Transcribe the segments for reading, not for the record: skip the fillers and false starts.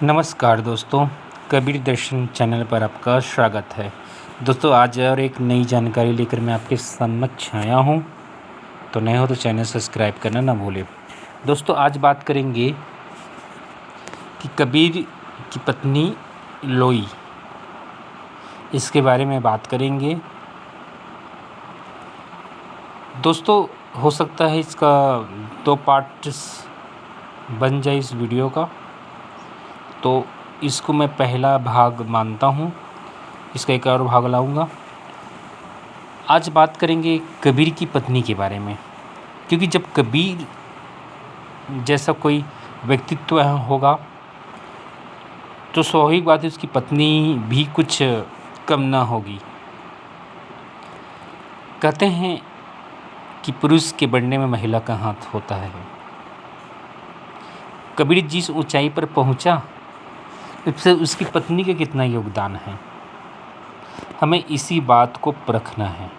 नमस्कार दोस्तों, कबीर दर्शन चैनल पर आपका स्वागत है। दोस्तों आज और एक नई जानकारी लेकर मैं आपके समक्ष आया हूँ। तो नए हो तो चैनल सब्सक्राइब करना ना भूलें। दोस्तों आज बात करेंगे कि कबीर की पत्नी लोई, इसके बारे में बात करेंगे। दोस्तों हो सकता है इसका 2 पार्ट्स बन जाए इस वीडियो का, तो इसको मैं पहला भाग मानता हूँ, इसका एक और भाग लाऊंगा। आज बात करेंगे कबीर की पत्नी के बारे में, क्योंकि जब कबीर जैसा कोई व्यक्तित्व होगा तो स्वाभाविक बात है उसकी पत्नी भी कुछ कम ना होगी। कहते हैं कि पुरुष के बढ़ने में महिला का हाथ होता है। कबीर जिस ऊंचाई पर पहुंचा इससे उसकी पत्नी का कितना योगदान है, हमें इसी बात को परखना है,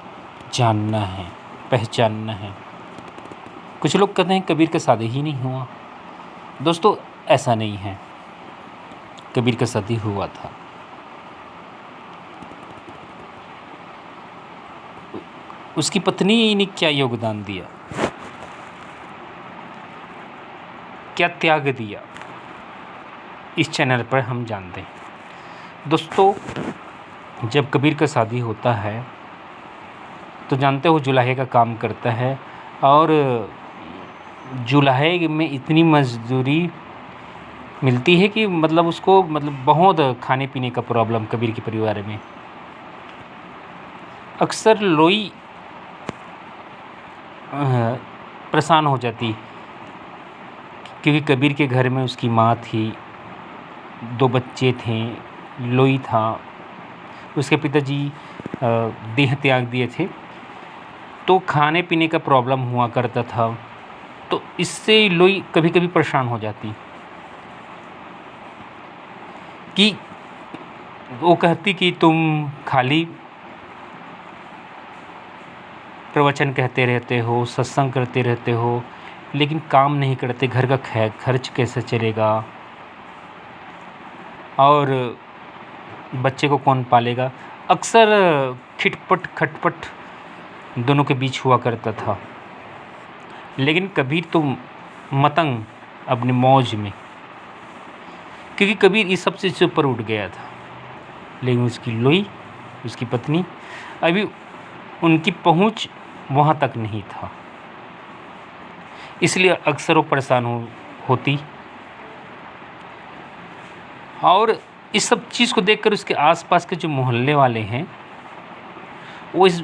जानना है, पहचानना है। कुछ लोग कहते हैं कबीर का शादी ही नहीं हुआ। दोस्तों ऐसा नहीं है, कबीर का शादी हुआ था। उसकी पत्नी ने क्या योगदान दिया, क्या त्याग दिया, इस चैनल पर हम जानते हैं। दोस्तों जब कबीर का शादी होता है तो जानते हो जुलाहे का काम करता है, और जुलाहे में इतनी मजदूरी मिलती है कि उसको बहुत खाने पीने का प्रॉब्लम कबीर के परिवार में। अक्सर लोई परेशान हो जाती, क्योंकि कबीर के घर में उसकी माँ थी, 2 बच्चे थे, लोई था, उसके पिताजी देह त्याग दिए थे, तो खाने पीने का प्रॉब्लम हुआ करता था। तो इससे लोई कभी कभी परेशान हो जाती कि वो कहती कि तुम खाली प्रवचन कहते रहते हो, सत्संग करते रहते हो, लेकिन काम नहीं करते, घर का खर्च कैसे चलेगा और बच्चे को कौन पालेगा। अक्सर खटपट दोनों के बीच हुआ करता था। लेकिन कबीर तो मतंग अपनी मौज में, क्योंकि कबीर इस सब से ऊपर उठ गया था। लेकिन उसकी लोई, उसकी पत्नी, अभी उनकी पहुंच वहाँ तक नहीं था, इसलिए अक्सर वो परेशान होती। और इस सब चीज़ को देखकर उसके आसपास के जो मोहल्ले वाले हैं वो इस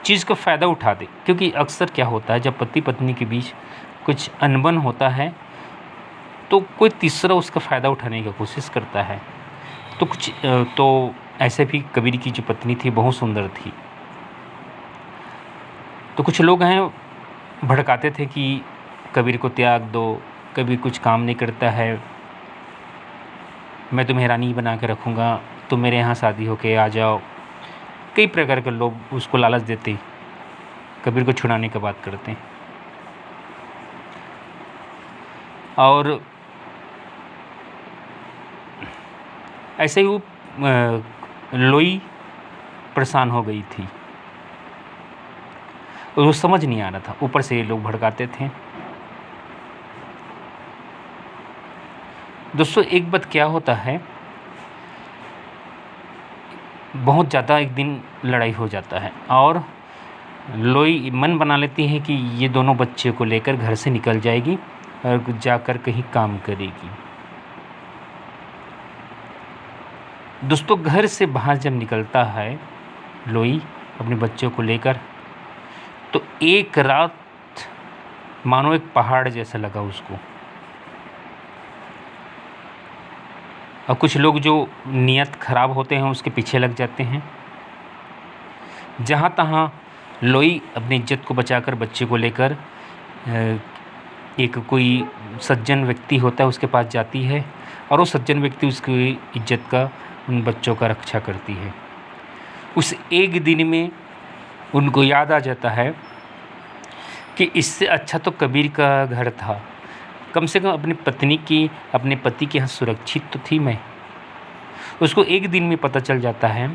चीज़ का फ़ायदा उठाते, क्योंकि अक्सर क्या होता है जब पति पत्नी के बीच कुछ अनबन होता है तो कोई तीसरा उसका फ़ायदा उठाने की कोशिश करता है। तो ऐसे भी कबीर की जो पत्नी थी बहुत सुंदर थी। तो कुछ लोग हैं भड़काते थे कि कबीर को त्याग दो, कबीर कुछ काम नहीं करता है, मैं तुम्हें रानी बना के रखूँगा, तुम मेरे यहाँ शादी होके आ जाओ। कई प्रकार के लोग उसको लालच देते, कबीर को छुड़ाने की बात करते हैं। और ऐसे ही वो लोई परेशान हो गई थी, वो समझ नहीं आ रहा था, ऊपर से ये लोग भड़काते थे। दोस्तों एक बात क्या होता है, बहुत ज़्यादा एक दिन लड़ाई हो जाता है और लोई मन बना लेती है कि ये दोनों बच्चे को लेकर घर से निकल जाएगी और जाकर कहीं काम करेगी। दोस्तों घर से बाहर जब निकलता है लोई अपने बच्चों को लेकर, तो एक रात मानो एक पहाड़ जैसा लगा उसको। और कुछ लोग जो नियत खराब होते हैं उसके पीछे लग जाते हैं। जहाँ तहाँ लोई अपनी इज्जत को बचाकर बच्चे को लेकर एक कोई सज्जन व्यक्ति होता है उसके पास जाती है, और वो सज्जन व्यक्ति उसकी इज्जत का, उन बच्चों का रक्षा करती है। उस एक दिन में उनको याद आ जाता है कि इससे अच्छा तो कबीर का घर था, कम से कम अपने पति के यहाँ सुरक्षित तो थी मैं। उसको एक दिन में पता चल जाता है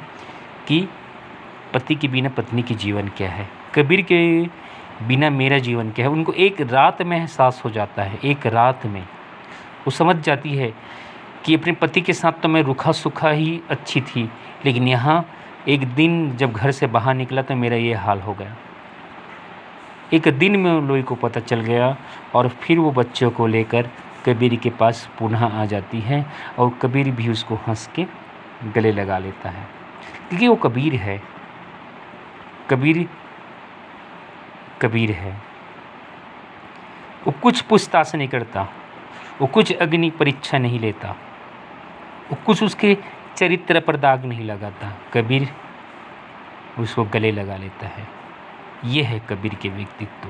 कि पति के बिना पत्नी की जीवन क्या है, कबीर के बिना मेरा जीवन क्या है। उनको एक रात में एहसास हो जाता है, एक रात में वो समझ जाती है कि अपने पति के साथ तो मैं रूखा सूखा ही अच्छी थी, लेकिन यहाँ एक दिन जब घर से बाहर निकला तो मेरा ये हाल हो गया। एक दिन में लोई को पता चल गया और फिर वो बच्चों को लेकर कबीर के पास पुनः आ जाती है और कबीर भी उसको हंस के गले लगा लेता है, क्योंकि वो कबीर है। कबीर है। वो कुछ पूछताछ नहीं करता, वो कुछ अग्नि परीक्षा नहीं लेता, वो कुछ उसके चरित्र पर दाग नहीं लगाता। कबीर उसको गले लगा लेता है। ये है कबीर के व्यक्तित्व।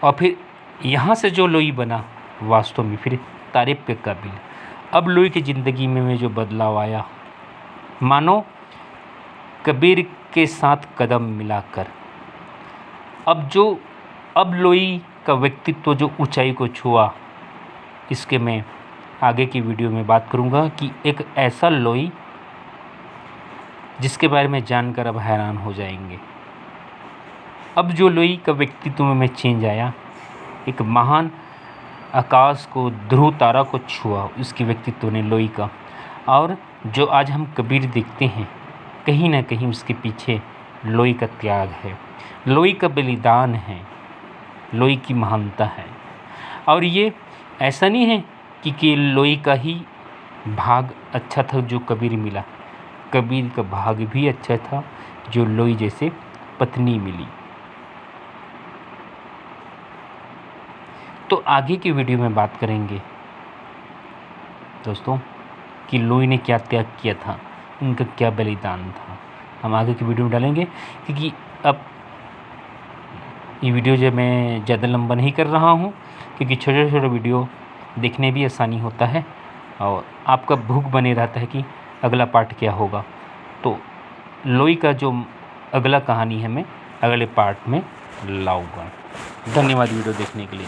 और फिर यहाँ से जो लोई बना वास्तव में फिर तारीफ के काबिल। अब लोई की ज़िंदगी में जो बदलाव आया, मानो कबीर के साथ कदम मिलाकर अब लोई का व्यक्तित्व जो ऊंचाई को छुआ, इसके मैं आगे की वीडियो में बात करूंगा कि एक ऐसा लोई जिसके बारे में जानकर अब हैरान हो जाएंगे। अब जो लोई का व्यक्तित्व में चेंज आया, एक महान आकाश को, ध्रुव तारा को छुआ उसके व्यक्तित्व ने लोई का। और जो आज हम कबीर देखते हैं, कहीं ना कहीं उसके पीछे लोई का त्याग है, लोई का बलिदान है, लोई की महानता है। और ये ऐसा नहीं है कि लोई का ही भाग अच्छा था जो कबीर मिला, कबीर का भाग भी अच्छा था जो लोई जैसे पत्नी मिली। तो आगे की वीडियो में बात करेंगे दोस्तों कि लोई ने क्या त्याग किया था, उनका क्या बलिदान था। हम आगे की वीडियो में डालेंगे, क्योंकि अब ये वीडियो जो मैं ज़्यादा लंबा नहीं कर रहा हूँ, क्योंकि छोटे छोटे वीडियो देखने भी आसानी होता है और आपका भूख बने रहता है कि अगला पार्ट क्या होगा। तो लोई का जो अगला कहानी है मैं अगले पार्ट में लाऊंगा। धन्यवाद वीडियो देखने के लिए।